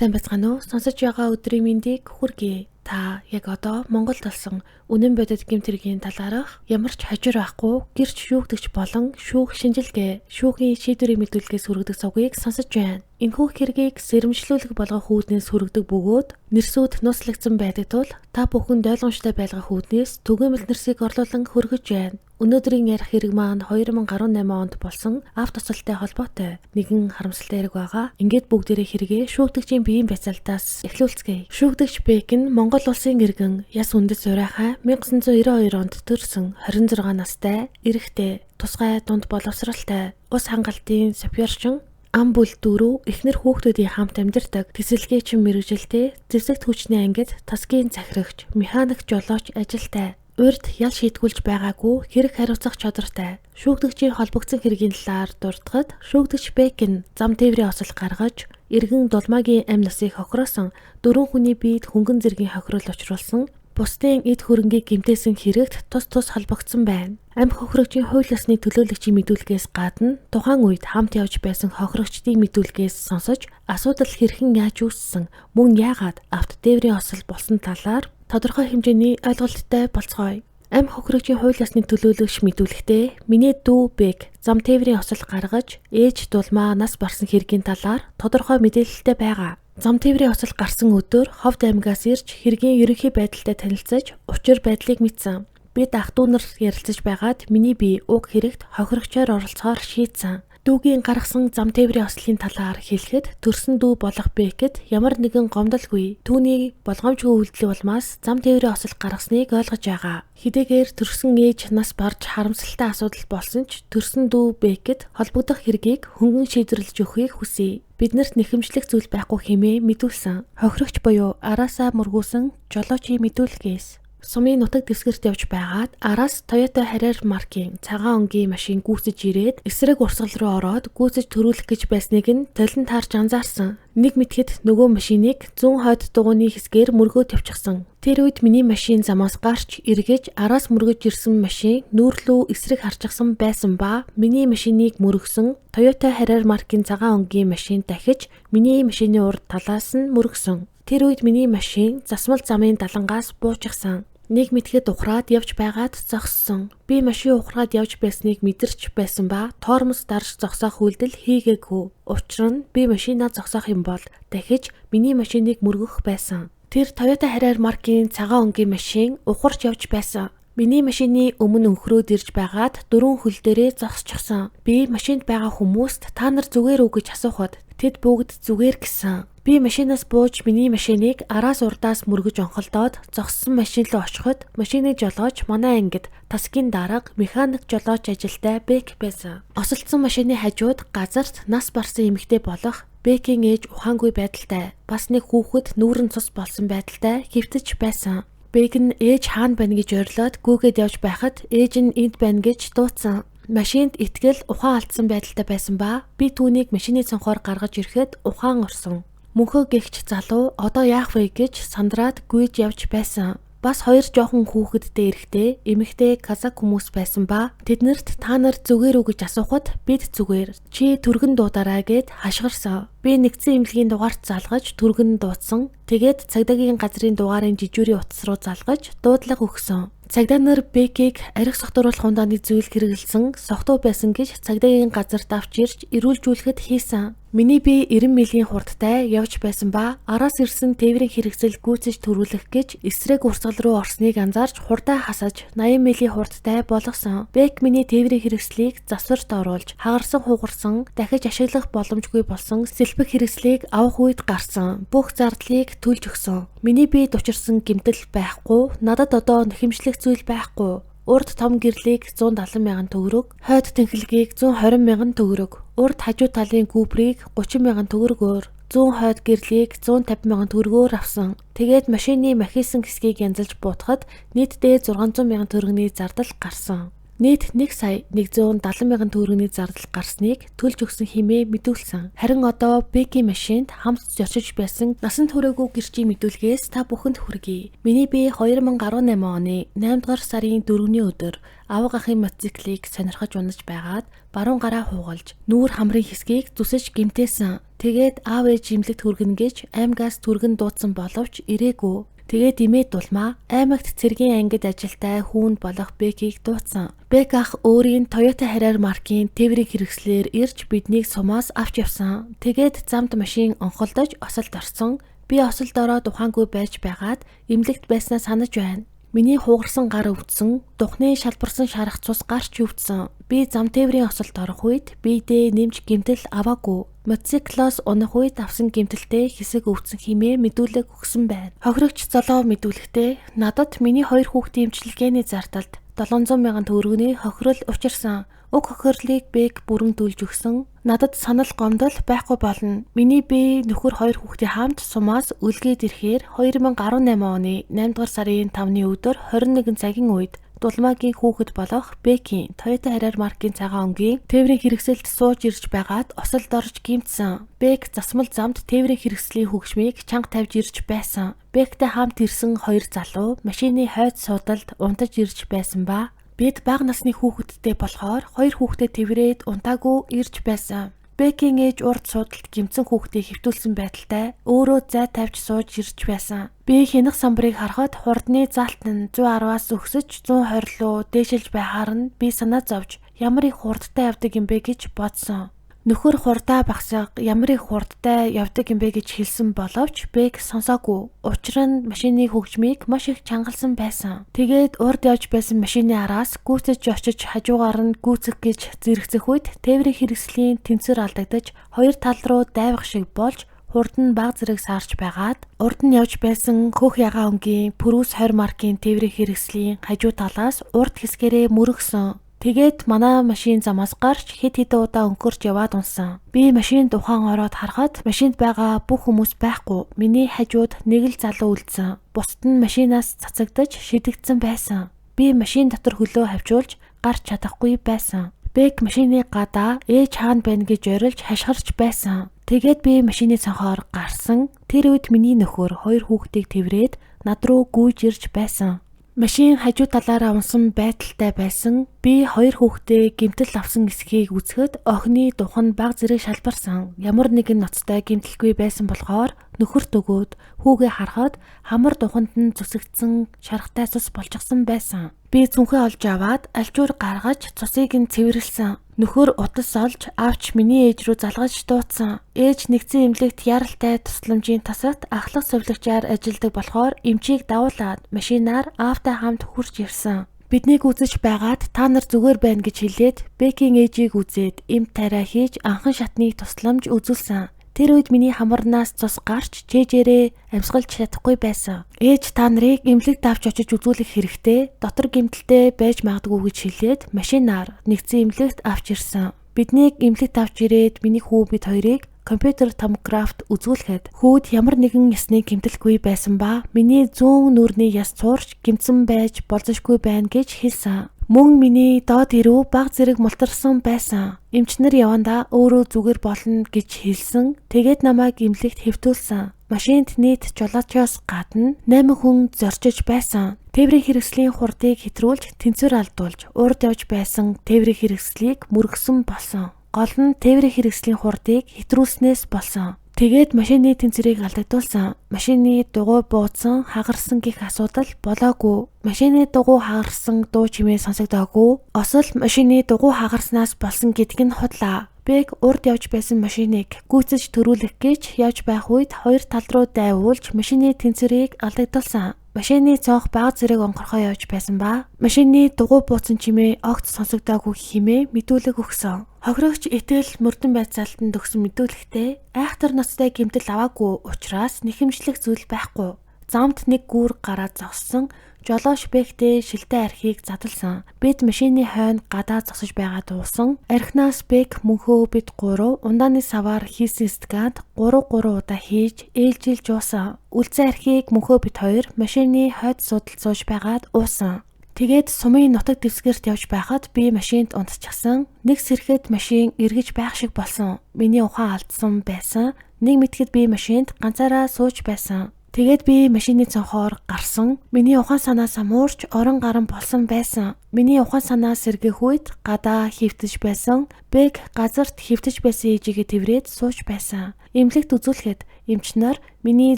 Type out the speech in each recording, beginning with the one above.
Сайн байцгаана уу? Сонсож байгаа өдрийн мэндийг хүргэе. Та яг одоо Монголд болсон үнэн бодит гэмтэргийн талаарх ямар ч хажир байхгүй гэрч шүүгдэгч болон шүүх шинжилгээ, шүүхийн шийдвэрийн мэдүүлгээс хүргэдэг цугийг сонсож байна. Энэхүү хэргийг сэрэмжлүүлэх болгох үүднээс хүргэдэг бөгөөд нэрсүүд нууцлагдсан байдаг тул та бүхэнд ойлгомжтой байлгах үүднээс түгээмэл нэрсийг орлуулан хүргэж байна. Өнөөдрийн ярих хэрэг маань 2018 онд болсон авто тусалтай холбоотой нэгэн харамсалтай хэрэг байгаа. Ингээд бүгдээрээ хэрэгээ шүүгдэгчийн биеийн бяцалтаас эхлүүлцгээе. Шүүгдэгч Бек нь Монгол улсын иргэн яс үндэс урайхай 1992 онд төрсэн 26 настай, эрэгтэй, тусгай дунд боловсралтай, ус хангалтын сапиорчин ам бүл дөрөв эхнэр хүүхдүүдийн хамт амьдардаг тэсэлгээчин мэргэжилтэй зэвсэгт хүчний ангид тасгийн захирагч, механик жолооч ажилтай. Урьд ял шийтгүүлж байгаагүй хэрэг хариуцах чадвартай. Шүүгдэгчийн холбогдсон хэргийн талаар дурдахад шүүгдэгч Бек нь зам тээврийн осол гаргаж, иргэн дулмаагийн амь насыг хохироосон 4 хүний биед хөнгөн зэргийн хохирол учруулсан, бусдын эд хөрөнгийг гэмтээсэн хэрэгт тус холбогдсон байна. Амь хохирогчийн хууль ёсны төлөөлөгчийн мэдүүлгээс гадна тухайн үед хамт явж байсан хохирогчдын мэдүүлгээс сонсож асуудал хэрхэн яаж үүссэн, мөн яагаад авто тээврийн осол болсон талаар тодорхой хэмжээний ойлголттой болцгоё. Амь хохирогчийн хууль ёсны төлөөлөгч мэдүүлэхдээ миний дүү Бек зам тээврийн осол гаргаж ээж дулмаа нас барсан хэргийн талаар тодорхой мэдээлэлтэй байгаа. Зам тээврийн осол гарсан өдөр Ховд аймгаас ирж хэргийн ерөнхий байдалтай танилцаж учир байдлыг мэдсэн. Бид ах дүү нар ярилцаж байгаад миний бие уг хэрэгт хохирогчоор оролцохоор шийдсэн. Дүүгийн гаргасан зам тээврийн ослын талаар хэлэхэд төрсөн дүү болох Бекэд ямар нэгэн гомдолгүй түүний болгоомжгүй үйлдэл улмаас зам тээврийн осол гаргасныг ойлгож байгаа. Хэдийгээр төрсөн ээж нас барж харамсалтай асуудал болсон ч төрсөн дүү Бекэд холбогдох хэргийг хөнгөн шийдвэрлэж өгөхийг хүсье. Биднэрт нэхэмжлэх зүйл байхгүй хэмээн мэдүүлсэн. Хохирогч буюу араасаа мөргүүлсэн жолоочийн мэдүүлгээс сумын нутаг дэвсгэрт явж байгаад араас Toyota Harrier маркийн цагаан өнгийн машин гүйцэж ирээд эсрэг урсгал руу ороод гүйцэж төрүүлэх гэж байсныг нь толинд харж анзаарсан. Нэг мэтгэд нөгөө машиныг зүүн хойд дугуйны хэсгээр мөргөө тавьчихсан. Тэр үед миний машин замаас гарч эргэж араас мөргөж ирсэн машин нүүрлүү эсрэг харчихсан байсан ба миний машиныг мөргсөн Toyota Harrier маркийн цагаан өнгийн машин дахиж миний машины урд талаас нь мөргсөн. Тэр үед миний машин засмал замын далангаас буужчихсан. Нэг мэтгэд ухраад явж байгаад зогссон. Би машин ухраад явж байсныг мэдэрч байсан ба тоормос дарж зогсоох үйлдэл хийгээгүй. Учир нь би машинаа зогсоох юм бол дахиж миний машиныг мөргөх байсан. Тэр Toyota Harrier маркийн цагаан өнгийн машин ухарч явж байсан. Миний машины өмнө өнхрөөд ирж байгаад дөрвөн хөл дээрээ зогсчихсон. Би машинд байгаа хүмүүст та нар зүгээр үү гэж асуухад тэд бүгд зүгээр гэсэн. Би машинаас бууж миний машиныг араас урдаас мөргөж онхолдоод зогссон машин руу очиход машины жолооч манай ангид тасгийн дарга механик жолооч ажилтай Бек байсан. Осолдсон машины хажууд газарт нас барсан эмэгтэй болох Бекийн ээж ухаангүй байдалтай. Бас нэг хүүхэд нүүрэн цус болсон байдалтай хэвтэж байсан. Бек нь ээж хаана байна гэж орилоод гүүгээд явж байхад ээж нь энд байна гэж дуудсан. Машинд итгэл ухаан алдсан байдалтай байсан ба би түүнийг машины цонхоор гаргаж ирэхэд ухаан орсон. Мөнхөө гэгч залуу одоо яах вэ гэж сандраад гүйж явж байсан. Бас хоёр жоохон хүүхэдтэй эрэхтэй эмэгтэй казак хүмүүс байсан ба тэднэрт та нар зүгээр үү гэж асуухад бид зүгээр. Чи түргэн дуудаарай гэд хашгирсан. Би нэгдсэн эмнэлгийн дугаарт залгаж түргэн дуудсан. Тэгээд цагдаагийн газрын дугаарын жижүүрийн утас руу залгаж дуудлага өгсөн. Цагдаа нар Бекийг арх согтууруулах ундааны зүйл хэрэгэлсэн согтуу байсан гэж цагдаагийн газарт авч ирж эрүүлжүүлэхэд хийсэн. Миний би 90 милийн хурдтай явж байсан ба араас ирсэн тээврийн хэрэгсэл гүйцэж төрүүлэх гэж эсрэг урсгал руу орсныг анзаарч хурдаа хасаж 80 милийн хурдтай болгосон. Бек миний тээврийн хэрэгслийг засварт оруулж хагарсан хугарсан дахиж ашиглах боломжгүй болсон сэлбэг хэрэгслийг авах үед гарсан. Бүх зардлыг төлж өгсөн. Миний биед учирсан гэмтэл байхгүй, надад одоо нэхэмжлэх зүйл байхгүй. Урд том гэрлийг 170 мянган төгрөг, хойд тэнхлэгийг 120 мянган төгрөг, урд хажуу талын гүүбрийг 30 мянган төгрөгөөр, зүүн хойд гэрлийг 150 мянган төгрөгөөр авсан. Тэгээд машины махисан хэсгийг янзалж буутахад нийтдээ 600 мянган төгрөгийн зардал гарсан. Нийт 1,170,000 төгрөгийн зардал гарсныг төлж өгсөн хэмээн мэдүүлсэн. Харин одоо Бекийн машинд хамт зорчиж байсан насан туршаагүй гэрчийн мэдүүлгээс та бүхэнд хүргэе. Миний бие 2018 оны 8 дугаар сарын 4-ний өдөр авга ахын мотоциклийг сонирхож унаж байгаад баруун гараа хуугалж нүүр хамрын хэсгийг зүсэж гэмтээсэн. Тэгээд аав ээж имлэгт хүргэнэ гэж аймгаас түргэн дуудсан боловч ирээгүй. Тэгээд имээд дулмаа аймагт цэргийн ангид ажилтай хүүнд болох Бекийг дуудсан. Бек ах өөрийн Toyota Harrier маркийн тээврийн хэрэгслээр ирж биднийг сумаас авч явсан. Тэгээд замд машин онхолдож осолд орсон. Би осолд ороод ухаангүй байж байгаад имлэгт байснаа санаж байна. Миний хугарсан гар өвдсөн, духны шалбарсан шарах цус гарч өвдсөн. Би зам тээврийн осолд орох үед биедээ нэмж гэмтэл аваагүй. Мотоциклоос унах үед авсан гэмтэлтэй хэсэг өвдсөн хэмээн мэдүүлэг өгсөн байна. Хохирогч золоо мэдүүлэхдээ надад миний 2 хүүхдийн эмчилгээний зардалд 700,000 төгрөгийн хохирол учирсан. Уг хохирлыг Бек бүрэн төлж өгсөн. Надад санал гомдол байхгүй болно. Миний бие нөхөр 2 хүүхдийн хамт сумаас үлгээд ирэхээр 2018 оны 8 дугаар сарын 5-ны өдөр 21 цагийн үед Дулмаагийн хүүхэд болох Бекийн Toyota Harrier маркийн цагаан өнгийн тээврийн хэрэгсэлд сууж ирж байгаад осолд орж гэмтсэн. Бек засмал замд тээврийн хэрэгслийн хөгжмийг чанга тавьж ирж байсан. Бектэй хамт ирсэн 2 залуу машины хойд суудалд унтаж ирж байсан ба бид бага насны хүүхэдтэй болохоор 2 хүүхдээ тэврээд унтаагүй ирж байсан. Бекийн ээж урд суудалд гэмтсэн хүүхдийг хэвтүүлсэн байдалтай өөрөө зай тавьж сууж ирж байсан. Би хянах самбарыг харахад хурдны залт нь 110-аас өксөж 120 руу дээшилж байхаар нь би санаа зовж ямар их хурдтай явдаг юм бэ гэж бодсон. Нөхөр хурдаа багсаг ямар их хурдтай явдаг юм бэ гэж хэлсэн боловч Бек сонсоогүй. Учир нь машины хөгжмийг маш их чангалсан байсан. Тэгээд урд явж байсан машины араас гүйцэж очиж хажуугаар нь гүйцэх гэж зэрэгцэх үед тээврийн хэрэгслийн тэнцвэр алдагдаж 2 тал руу дайвах шиг болж хурд нь баг зэрэг саарч байгаад урд нь явж байсан хөх ягаан өнгийн Purus 20 маркийн тээврийн хэрэгслийн хажуу талаас урд хэсгээрээ мөрөгсөн. Тэгээд манай машин замаас гарч хэд хэдэн удаа өнгөрч яваад унсан. Би машинд ухаан ороод харахад машинд байгаа бүх хүмүүс байхгүй. Миний хажууд нэг л залуу үлдсэн. Бусд нь машинаас цацагдаж шидэгдсэн байсан. Би машин дотор хөлөө хавчуулж гарч чадахгүй байсан. Бек машины гадаа ээж хаана байна гэж орилж хашгирч байсан. Тэгээд би машины цонхоор гарсан. Тэр үед миний нөхөр 2 хүүхдийг тэврээд над руу гүйж ирж байсан. Машин хажуу талаараа унсан байдалтай байсан. Би 2 хүүхдээ гэмтэл авсан эсхийг үзэхэд охины дух нь баг зэрэг шалбарсан. Ямар нэгэн ноцтой гэмтэлгүй байсан болохоор нөхөрт өгөөд хүүгээ харахад хамар духанд нь зүсэгдсэн шарахтай цус болчихсон байсан. Би цүнхээ олж аваад альчуур гаргаж цусыг нь цэвэрлсэн. Нөхөр утас олж авч миний ээж рүү залгаж дуудсан. Ээж нэгдсэн эмнэлэгт яралтай тусламжийн тасагт ахлах сувлагчаар ажилладаг болохоор эмчийг давуулаад машинаар аавтай хамт хурж ирсэн. Биднийг үзэж байгаад та нар зүгээр байна гэж хэлээд Бекийн ээжийг үзээд эмт тариа хийж анхан шатныг тусламж үзүүлсэн. Тэр үед миний хамарнаас цус гарч чэжээрээ амьсгалж чадахгүй байсан. Ээж та нарыг эмнэлэгт авч очиж үзүүлэх хэрэгтэй. Дотор гэмтэлтэй байж магадгүй гэж хэлээд машинаар нэгдсэн эмнэлэгт авч ирсэн. Биднийг эмнэлэгт авч ирээд миний хүү бид хоёрыг компьютер томографт үзүүлэхэд хүүд ямар нэгэн ясны гэмтэлгүй байсан ба миний зүүн нүрний яс цуурч гэмтсэн байж болзошгүй байна гэж хэлсэн. Мөн миний доод ирүү баг зэрэг мултарсан байсан. Эмчнэр явандаа өөрөө зүгээр болно гэж хэлсэн. Тэгээд намайг эмнэлэгт хэвтүүлсэн. Машинд нийт жолоочоос гадна 8 хүн зорчиж байсан. Тээврийн хэрэгслийн хурдыг хэтрүүлж тэнцвэр алдуулж урд явж байсан тээврийн хэрэгслийг мөргсөн болсон. Гол нь тээврийн хэрэгслийн хурдыг хэтрүүлснээс болсон. Тэгээд машины тэнцвэрийг алдагдуулсан. Машины дугуй буудсан, хагарсан гэх асуудал болоогүй. Машины дугуй хагарсан дуу чимээ сонсогдоогүй. Осол машины дугуй хагарснаас болсон гэдг нь худлаа. Бек урд явж байсан машиныг гүйцэж төрүүлэх гэж явж байх үед 2 тал руу дайвуулж машины тэнцвэрийг алдагдуулсан. Машины цонх баг зэрэг онгорхоо явж байсан ба машины дугуй бууцсан чимээ огт сонсогдоогүй хэмээн мэдүүлэг өгсөн. Хохирогч итэл мөрдөн байцаалтанд өгсөн мэдүүлэгтээ айхтар ноцтой гэмтэл аваагүй учраас нэхэмжлэх зүйл байхгүй. Замд нэг гүүр гараад зогссон. Жолооч Бектэй шилтэй архийг задлсан. Бид машины хойно гадаа зогсож байгаа дуусан. Архинаас Бек мөнхөө бид 3 ундааны саваар хийсэн скант 3 удаа хийж ээлжилж уусан. Үлдсэн архийг мөнхөө бид 2 машины хойд судалд сууж байгаад уусан. Тэгээд сумын нутаг дэвсгэрт явж байхад би машинд унтчихсан. Нэг сэрэхэд машин эргэж байх шиг болсон. Миний ухаан алдсан байсан. Нэг мэтгэд би машинд ганцаараа сууж байсан. Тэгээд би машины цонхоор гарсан. Миний ухаан санаа самуурч орон гарan болсон байсан. Миний ухаан санаа сэргэх үед гадаа хөвтөж байсан. Бэг газарт хөвтөж байсан ээжигээ тэврээд сууж байсан. Эмнэлэгт үзүүлэхэд эмчнэр миний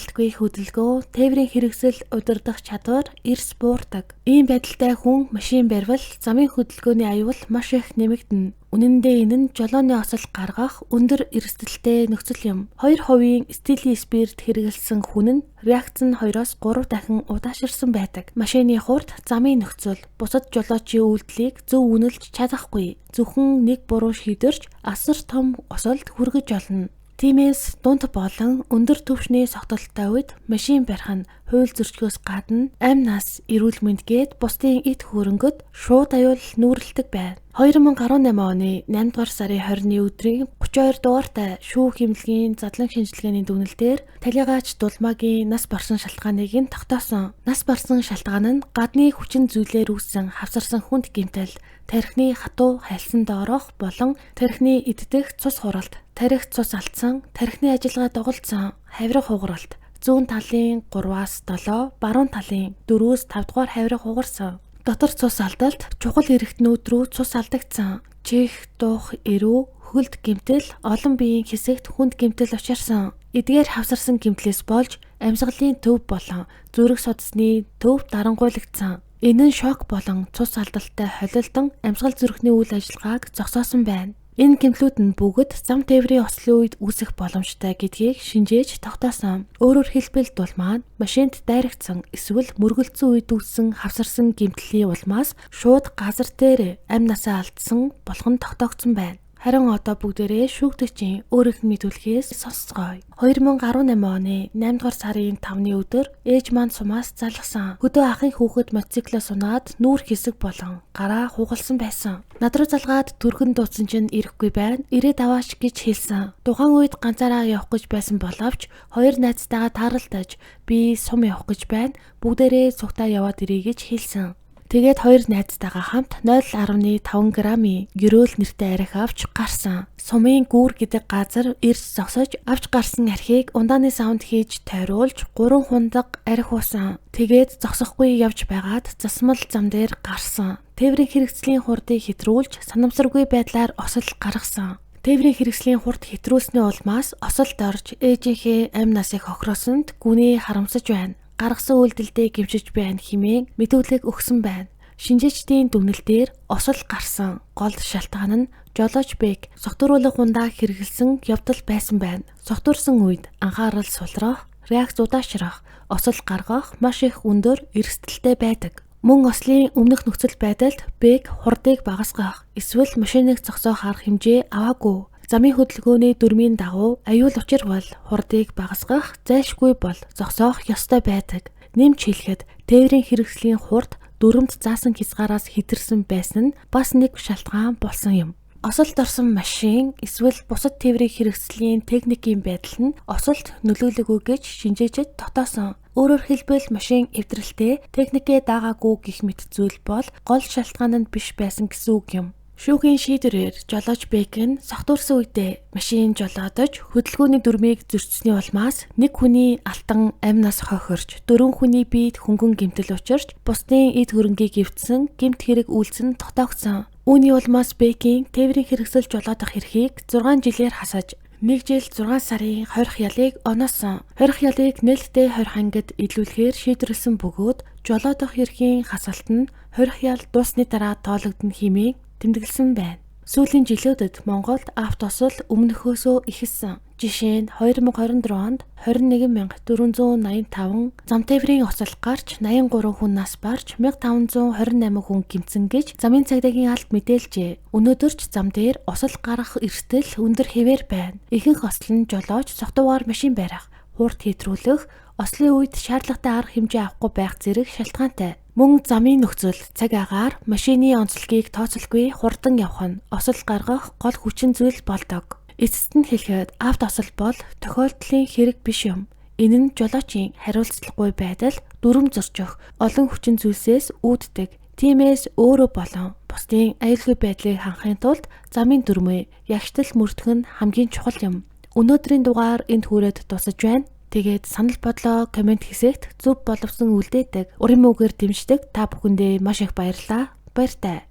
илтгэх хөдөлгөөн, тээврийн хэрэгсэл удирдах чадвар, эрс буурдаг. Ийм байдалтай хүн машин барьвал замын хөдөлгөөний аюул маш их нэмэгдэнэ. Үнэн дээр энэ нь жолооны осол гаргах өндөр эрсдэлтэй нөхцөл юм. 2% стилийн спирт хэрэглэсэн хүн нь реакц нь 2-3 дахин удаашрсан байдаг. Машины хурд, замын нөхцөл, бусад жолоочийн үйлдэлийг зөв үнэлж чадахгүй. Зөвхөн нэг буруу шийдвэрч асар том осолд хүргэж олно. Тиймээс дунд болон өндөр түвшний согтолтой үед машин барих нь хууль зөрчгөөс гадна амь нас, эрүүл мэнд гээд бусдын эд хөрөнгөд шууд аюул нүүрэлдэг байна. 2018 оны 8 дугаар сарын 20-ны өдрийн 32 дугаартай шүүх эмнэлгийн задлан шинжилгээний дүгнэлтээр талигаач Дулмаагийн нас барсан шалтгааныг нь тогтоосон. Нас барсан шалтгаан нь гадны хүчин зүйлээр үүссэн хавсарсан хүнд гэмтэл, тархины хатуу хайлсан доорох болон тархины иддэх цус хуралт, тархи цус алдсан, тархины ажиллагаа доголдсон, хавирга хугаралт, зүүн талын 3-аас 7, баруун талын 4-өөс 5 дугаар хавирга хугарсан. Дотор цус алдалт, чухал эргэтнүүд рүү цус алдагдсан. Чих, дух, эрүү, хөлд гэмтэл, олон биеийн хэсэгт хүнд гэмтэл учирсан. Эдгээр хавсарсан гэмтлээс болж амьсгалын төв болон зүрх судасны төв дарангуйлагдсан. Энэ нь шок болон цус алдалтай холилдон амьсгал зүрхний үйл ажиллагааг зогсоосон байна. Энэ гэмтлүүд нь бүгд зам тээврийн ослын үед үүсэх боломжтой гэдгийг шинжээж тогтоосон. Өөрөөр хэлбэл Дулмаа машинд дайрагдсан эсвэл мөргөлдсөн үед үүссэн хавсарсан гэмтлийн улмаас шууд газар дээр амь насаа алдсан болох нь тогтоогдсон байна. Харин одоо бүгдээрээ шүүгдэгчийн өөрийнх нь мэдүүлгээс сонсцгоё. 2018 оны 8 дугаар сарын 5-ны өдөр ээж маань сумаас залгсан. Хөдөө ахын хүүхэд мотоциклоос унаад нүүр хэсэг болон гараа хугалсан байсан. Над руу залгаад түрхэн дуудсан чинь ирэхгүй байна. Ирээд аваач гэж хэлсэн. Тухайн үед ганцаараа явах гэж байсан боловч хоёр найзтайгаа тааралдаж би сум явах гэж байна. Бүгдээрээ цугтаа яваад ирье гэж хэлсэн. Тэгээд хоёр найзтайгаа хамт 0.5 грамын гөрөөл нэртэй архи авч гарсан. Сумын гүүр гэдэг газар ирж зогсож авч гарсан архийг ундааны савнд хийж тойруулж 3 хундаг архи уусан. Тэгээд зогсохгүй явж байгаад засмал зам дээр гарсан. Тээврийн хэрэгслийн хурдыг хэтрүүлж санамсаргүй байдлаар осол гаргасан. Тээврийн хэрэгслийн хурд хэтрүүлсний улмаас осолд орж ээжийнхээ амь насыг хохироосонд гүний харамсаж байна. Гаргасан үйлдэлдээ гимшиж байна хэмээн мэдүүлэг өгсөн байна. Шинжээчдийн дүгнэлтээр осол гарсан гол шалтгаан нь жолооч бэг согтууруулах хундаа хэрэгэлсэн явдал байсан байна. Согтуурсан үед анхаарал сулрах, реакц удаашрах, осол гаргах маш их өндөр эрсдэлтэй байдаг. Мөн ослын өмнөх нөхцөл байдалд бэг хурдыг багасгах, эсвэл машиныг зогсоох арга хэмжээ аваагүй. Замын хөдөлгөөний дүрмийн дагуу аюул учир бол хурдыг багасгах, зайлшгүй бол зогсоох ёстой байдаг. Нэмж хэлэхэд тээврийн хэрэгслийн хурд дүрмд заасан хязгаараас хэтэрсэн байсан нь бас нэг шалтгаан болсон юм. Осолд орсон машин эсвэл бусад тээврийн хэрэгслийн техникийн байдал нь осолд нөлөөлөгүй гэж шинжээчид тогтоосон. Өөрөөр хэлбэл машин эвдрэлтэй техникээ даагаагүй гэх мэт зүйл бол гол шалтгаан нь биш байсан гэсэн үг юм. Шүүхийн шийдвэрээр жолооч бэг нь согтуурсан үедээ машин жолоодож хөдөлгөөний дүрмийг зөрчсөний улмаас нэг хүний алтан амь нас хохирч 4 хүний биед хөнгөн гэмтэл учирч бусдын эд хөрөнгийг эвдсэн гэмт хэрэг үйлдсэн тогтоогдсон. Үүний улмаас бэгийн тээврийн хэрэгсэл жолоодох эрхийг 6 жилээр хасаж 1 жил 6 сарын хорих ялыг оноосон. Хорих ялыг нээлттэй хорих ангид илүүлэхээр шийдвэрлсэн бөгөөд жолоодох эрхийн хасалт нь хорих ял дуусны дараа тоологдно хэмээн тэмдэглэсэн байна. Сүүлийн жилүүдэд Монголд автосол өмнөхөөсөө ихэлсэн. Жишээ нь 2024 онд 21485 зам тээврийн осол гарч 83 хүн нас барж 1528 хүн гэмтсэн гэж замын цагдаагийн алба мэдээлжээ. Өнөөдөр ч зам дээр осол гарах эрсдэл өндөр хэвээр байна. Ихэнх осол нь жолооч согтуугаар машин барих, хурд хэтрүүлэх, ослын үед шаардлагатай арга хэмжээ авахгүй байх зэрэг шалтгаантай. Мөн замын нөхцөл, цаг агаар, машины онцлогийг тооцоолгүй хурдан явах нь осол гаргах гол хүчин зүйл болдог. Эцэст нь хэлэхэд автосол бол тохиолдлын хэрэг биш юм. Энэ нь жолоочийн хариуцлагагүй байдал, дүрм зорчих, олон хүчин зүйлсээс үүддэг. Тиймээс өөрөө болон бусдын аюулгүй байдлыг хангахын тулд замын дүрмээ ягштал мөрдөх нь хамгийн чухал юм. Өнөөдрийн дугаар энд хүрээд дуусаж байна. Тэгээд санал бодлоо комент хэсэгт зөв боловсон үлдээдэг, уран мөгээр дэмждэг та бүхэндээ маш их баярлалаа. Баяртай.